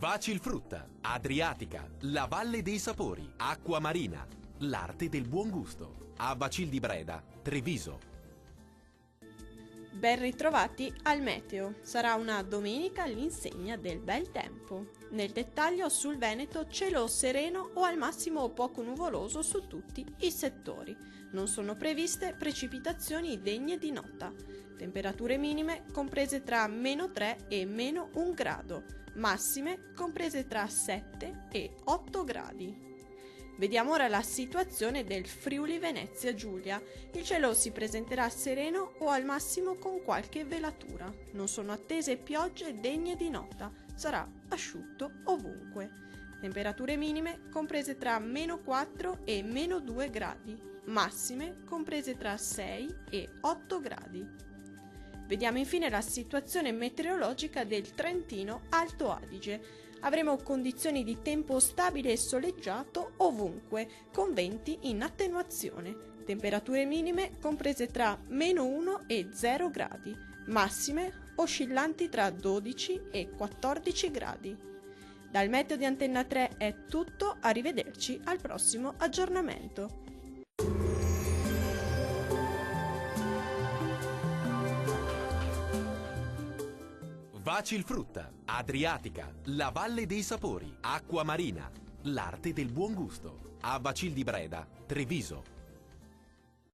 Vacilfrutta, Adriatica, la Valle dei Sapori, Acqua Marina, l'arte del buon gusto. A Bacil di Breda, Treviso. Ben ritrovati al meteo. Sarà una domenica all'insegna del bel tempo. Nel dettaglio, sul Veneto cielo sereno o al massimo poco nuvoloso su tutti i settori. Non sono previste precipitazioni degne di nota. Temperature minime comprese tra -3 e -1 grado, massime comprese tra 7 e 8 gradi. Vediamo ora la situazione del Friuli Venezia Giulia. Il cielo si presenterà sereno o al massimo con qualche velatura. Non sono attese piogge degne di nota. Sarà asciutto ovunque. Temperature minime comprese tra -4 e -2 gradi. Massime comprese tra 6 e 8 gradi. Vediamo infine la situazione meteorologica del Trentino Alto Adige. Avremo condizioni di tempo stabile e soleggiato ovunque, con venti in attenuazione. Temperature minime comprese tra -1 e 0 gradi, massime oscillanti tra 12 e 14 gradi. Dal meteo di Antenna 3 è tutto, arrivederci al prossimo aggiornamento. Vacilfrutta, Adriatica, la Valle dei Sapori, Acqua Marina, l'arte del buon gusto. A Bacil di Breda, Treviso.